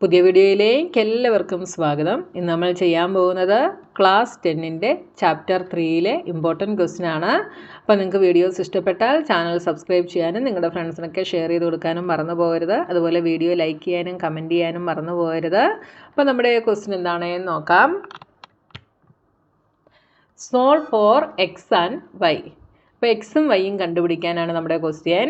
പുതിയ വീഡിയോയിലേക്ക് എല്ലാവർക്കും സ്വാഗതം. ഇന്ന് നമ്മൾ ചെയ്യാൻ പോകുന്നത് ക്ലാസ് 10ൻ്റെ ചാപ്റ്റർ 3യിലെ ഇമ്പോർട്ടൻറ്റ് ക്വസ്റ്റ്യൻ ആണ്. അപ്പോൾ നിങ്ങൾക്ക് വീഡിയോസ് ഇഷ്ടപ്പെട്ടാൽ ചാനൽ സബ്സ്ക്രൈബ് ചെയ്യാനും നിങ്ങളുടെ ഫ്രണ്ട്സിനൊക്കെ ഷെയർ ചെയ്ത് കൊടുക്കാനും മറന്നു പോകരുത്. അതുപോലെ വീഡിയോ ലൈക്ക് ചെയ്യാനും കമൻറ്റ് ചെയ്യാനും മറന്നു പോകരുത്. അപ്പോൾ നമ്മുടെ ക്വസ്റ്റ്യൻ എന്താണെന്ന് നോക്കാം. Solve for X and Y. അപ്പോൾ എക്സും വൈയും കണ്ടുപിടിക്കാനാണ് നമ്മുടെ ക്വസ്റ്റ്യൻ.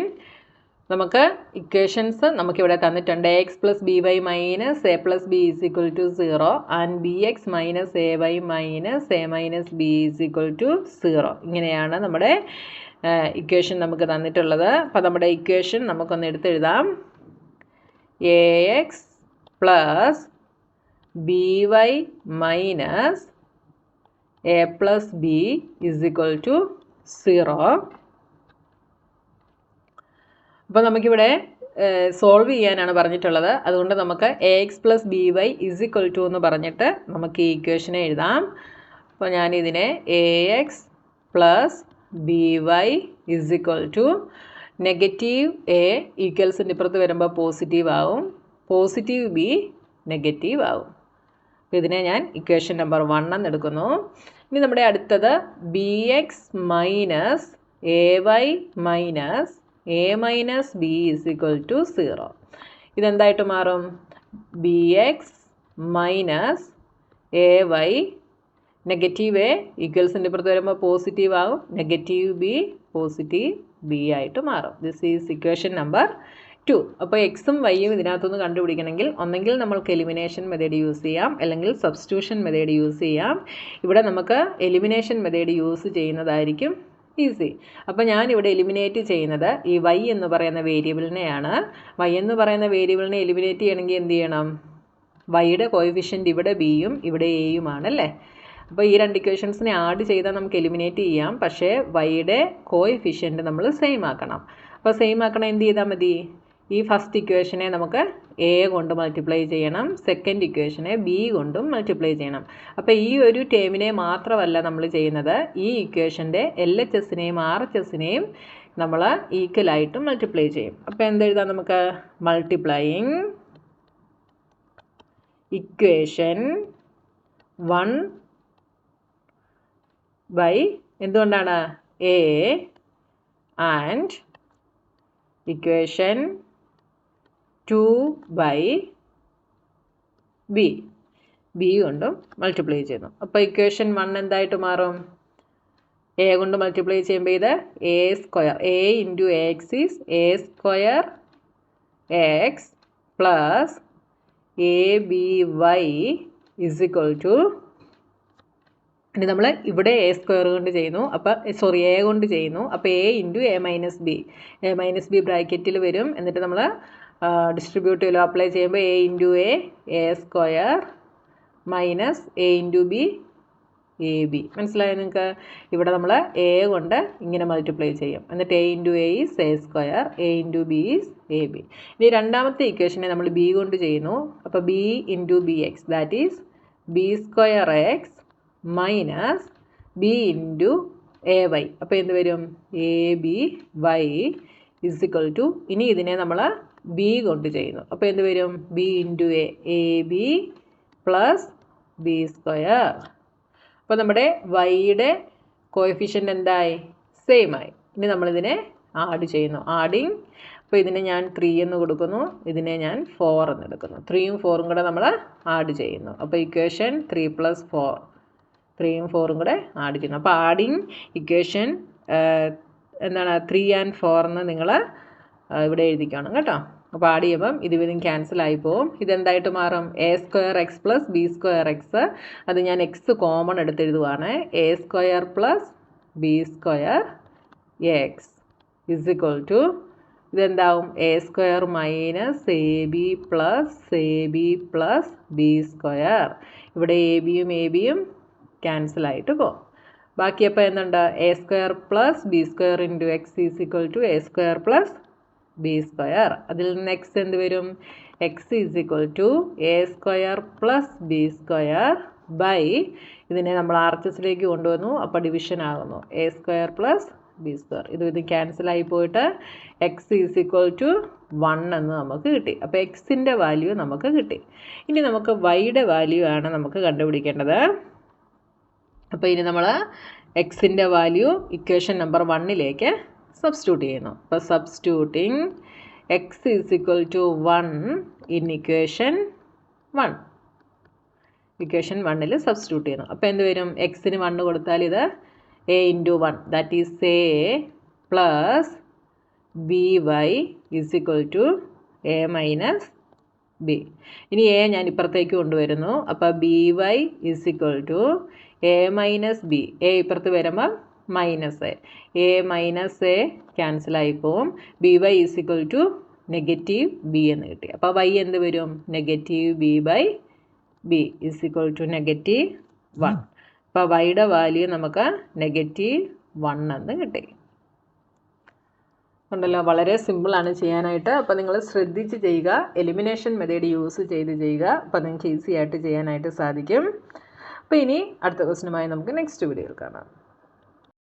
നമുക്ക് ഇക്വേഷൻസ് നമുക്കിവിടെ തന്നിട്ടുണ്ട്. X plus B Y minus A plus B is equal to 0 and B X minus A Y minus A minus B is equal to 0. ഇങ്ങനെയാണ് നമ്മുടെ equation നമുക്ക് തന്നിട്ടുള്ളത്. അപ്പോൾ നമ്മുടെ ഇക്വേഷൻ നമുക്കൊന്ന് എടുത്തെഴുതാം. A X plus B Y minus A plus B is equal to 0. അപ്പോൾ നമുക്കിവിടെ സോൾവ് ചെയ്യാനാണ് പറഞ്ഞിട്ടുള്ളത്. അതുകൊണ്ട് നമുക്ക് A X plus B Y is equal to എന്ന് പറഞ്ഞിട്ട് നമുക്ക് ഈ ഇക്വേഷനെ എഴുതാം. അപ്പോൾ ഞാനിതിനെ A X plus B Y is equal to negative A ഈക്വൽസിൻ്റെ ഇപ്പുറത്ത് വരുമ്പോൾ പോസിറ്റീവ് ആവും, പോസിറ്റീവ് ബി നെഗറ്റീവ് ആവും. അപ്പോൾ ഇതിനെ ഞാൻ ഇക്വേഷൻ നമ്പർ 1 എന്ന് എടുക്കുന്നു. ഇനി നമ്മുടെ അടുത്തത് B X minus A Y minus A minus B is equal to 0. ഇതെന്തായിട്ട് മാറും? B X minus A Y negative A ഈക്വൽസിൻ്റെ ഇപ്പുറത്ത് വരുമ്പോൾ പോസിറ്റീവ് ആകും, നെഗറ്റീവ് ബി പോസിറ്റീവ് ബി ആയിട്ട് മാറും. This is equation number 2. അപ്പോൾ എക്സും വൈയും ഇതിനകത്തുനിന്ന് കണ്ടുപിടിക്കണമെങ്കിൽ ഒന്നെങ്കിൽ നമ്മൾക്ക് എലിമിനേഷൻ മെത്തേഡ് യൂസ് ചെയ്യാം, അല്ലെങ്കിൽ സബ്സ്റ്റിറ്റ്യൂഷൻ മെത്തേഡ് യൂസ് ചെയ്യാം. ഇവിടെ നമുക്ക് എലിമിനേഷൻ മെത്തേഡ് യൂസ് ചെയ്യുന്നതായിരിക്കും ഈസി. അപ്പോൾ ഞാനിവിടെ എലിമിനേറ്റ് ചെയ്യുന്നത് ഈ വൈ എന്ന് പറയുന്ന വേരിയബിളിനെയാണ്. വൈ എന്ന് പറയുന്ന വേരിയബിളിനെ എലിമിനേറ്റ് ചെയ്യണമെങ്കിൽ എന്ത് ചെയ്യണം? വൈയുടെ കോഎഫിഷ്യൻ്റ് ഇവിടെ ബിയും ഇവിടെ എയുമാണല്ലേ. അപ്പോൾ ഈ രണ്ട് ഇക്വേഷൻസിനെ ആഡ് ചെയ്താൽ നമുക്ക് എലിമിനേറ്റ് ചെയ്യാം. പക്ഷേ വൈയുടെ കോഎഫിഷ്യൻ്റ് നമ്മൾ സെയിം ആക്കണം. അപ്പോൾ സെയിം ആക്കണം എന്ത് ചെയ്താൽ മതി? ഈ ഫസ്റ്റ് ഇക്വേഷനെ നമുക്ക് എ കൊണ്ട് മൾട്ടിപ്ലൈ ചെയ്യണം, സെക്കൻഡ് ഇക്വേഷനെ ബി കൊണ്ടും മൾട്ടിപ്ലൈ ചെയ്യണം. അപ്പോൾ ഈ ഒരു ടേമിനെ മാത്രമല്ല നമ്മൾ ചെയ്യുന്നത്, ഈ ഇക്വേഷൻ്റെ എൽ എച്ച് എസിനെയും ആർ എച്ച് എസിനെയും നമ്മൾ ഈക്വലായിട്ടും മൾട്ടിപ്ലൈ ചെയ്യും. അപ്പോൾ എന്തെഴുതാം നമുക്ക്? മൾട്ടിപ്ലൈയിങ് ഇക്വേഷൻ 1 ബൈ എന്തുകൊണ്ടാണ് A and equation 2 by B, B കൊണ്ടും മൾട്ടിപ്ലൈ ചെയ്യുന്നു. അപ്പോൾ ഇക്വേഷൻ 1 എന്തായിട്ട് മാറും? എ കൊണ്ട് മൾട്ടിപ്ലൈ ചെയ്യുമ്പോൾ ഇത് A square, A into A X is A square X plus A B Y is equal to, ഇനി നമ്മൾ ഇവിടെ എ സ്ക്വയർ കൊണ്ട് ചെയ്യുന്നു, അപ്പോൾ എ കൊണ്ട് ചെയ്യുന്നു. അപ്പോൾ A into A minus B, A minus B ബ്രാക്കറ്റിൽ വരും. എന്നിട്ട് നമ്മൾ ഡിസ്ട്രിബ്യൂട്ടീവിലോ അപ്ലൈ ചെയ്യുമ്പോൾ A into A square minus A into B A B. മനസ്സിലായോ നിങ്ങൾക്ക്? ഇവിടെ നമ്മൾ എ കൊണ്ട് ഇങ്ങനെ മൾട്ടിപ്ലൈ ചെയ്യും. എന്നിട്ട് A into A is A square, A into B is A B. ഇനി രണ്ടാമത്തെ ഇക്വേഷനെ നമ്മൾ ബി കൊണ്ട് ചെയ്യുന്നു. അപ്പോൾ B into B X, that is B square X minus B into A Y. അപ്പോൾ എന്ത് വരും? A B Y is equal to, ഇനി ഇതിനെ നമ്മൾ ബി കൊണ്ട് ചെയ്യുന്നു. അപ്പോൾ എന്ത് വരും? B into A B plus B square. അപ്പോൾ നമ്മുടെ വൈയുടെ കോഎഫിഷ്യൻ്റ് എന്തായി? സെയിം ആയി. ഇനി നമ്മളിതിനെ ആഡ് ചെയ്യുന്നു. ആഡിങ്, അപ്പോൾ ഇതിനെ ഞാൻ 3 എന്ന് കൊടുക്കുന്നു, ഇതിനെ ഞാൻ 4 എന്ന് എടുക്കുന്നു. 3ഉം 4ഉം കൂടെ നമ്മൾ ആഡ് ചെയ്യുന്നു. അപ്പോൾ ഇക്വേഷൻ 3 + 4, 3ഉം 4ഉം കൂടെ ആഡ് ചെയ്യുന്നു. അപ്പോൾ ആഡിങ് ഇക്വേഷൻ എന്താണ് 3 and 4 എന്ന് നിങ്ങൾ ഇവിടെ എഴുതിക്കണം കേട്ടോ. അപ്പോൾ ആഡ് ചെയ്യുമ്പം ഇതും ക്യാൻസൽ ആയി പോവും. ഇതെന്തായിട്ട് മാറും? A square X plus B square X. അത് ഞാൻ എക്സ് കോമൺ എടുത്തെഴുതുവാണ്. A square plus B square X is equal to, ഇതെന്താവും? A square minus A B plus B square. ഇവിടെ എ ബിയും ക്യാൻസൽ ആയിട്ട് പോകും. ബാക്കി അപ്പോൾ എന്തുണ്ട്? A square plus B square into X is equal to A square plus B square. അതിൽ നിന്ന് എക്സ് എന്ത് വരും? X is equal to A square plus B square by, ഇതിനെ നമ്മൾ ആർ എച്ച് എസിലേക്ക് കൊണ്ടുവന്നു, അപ്പോൾ ഡിവിഷൻ ആകുന്നു. A square plus B square. ഇത് ക്യാൻസലായി പോയിട്ട് എക്സ് ഈസ് ഈക്വൽ ടു 1 എന്ന് നമുക്ക് കിട്ടി. അപ്പോൾ എക്സിൻ്റെ വാല്യൂ നമുക്ക് കിട്ടി. ഇനി നമുക്ക് വൈയുടെ വാല്യൂ ആണ് നമുക്ക് കണ്ടുപിടിക്കേണ്ടത്. അപ്പോൾ ഇനി നമ്മൾ എക്സിൻ്റെ വാല്യൂ ഇക്വേഷൻ നമ്പർ 1ലേക്ക് സബ്സ്റ്റിറ്റ്യൂട്ട് ചെയ്യുന്നു. അപ്പോൾ substituting X is equal to 1 in equation 1. Equation 1ൽ സബ്സ്റ്റിറ്റ്യൂട്ട് ചെയ്യുന്നു. അപ്പോൾ എന്ത് വരും? എക്സിന് 1 കൊടുത്താൽ ഇത് A into 1 that is A plus B Y is equal to A minus B. ഇനി എ ഞാൻ ഇപ്പുറത്തേക്ക് കൊണ്ടുവരുന്നു. അപ്പോൾ B Y is equal to A minus B. A ഇപ്പുറത്ത് വരുമ്പോൾ മൈനസ് എ മൈനസ് എ ക്യാൻസലായി പോവും. B Y is equal to negative B എന്ന് കിട്ടി. അപ്പോൾ വൈ എന്ത് വരും? Negative B by B is equal to negative 1. അപ്പോൾ വൈയുടെ വാല്യൂ നമുക്ക് നെഗറ്റീവ് 1 എന്ന് കിട്ടി. ഉണ്ടല്ലോ, വളരെ സിമ്പിളാണ് ചെയ്യാനായിട്ട്. അപ്പോൾ നിങ്ങൾ ശ്രദ്ധിച്ച് ചെയ്യുക, എലിമിനേഷൻ മെത്തേഡ് യൂസ് ചെയ്ത് ചെയ്യുക. അപ്പോൾ നിങ്ങൾക്ക് ഈസി ആയിട്ട് ചെയ്യാനായിട്ട് സാധിക്കും. അപ്പോൾ ഇനി അടുത്ത ക്വസ്റ്റ്യനുമായി നമുക്ക് നെക്സ്റ്റ് വീഡിയോയിൽ കാണാം.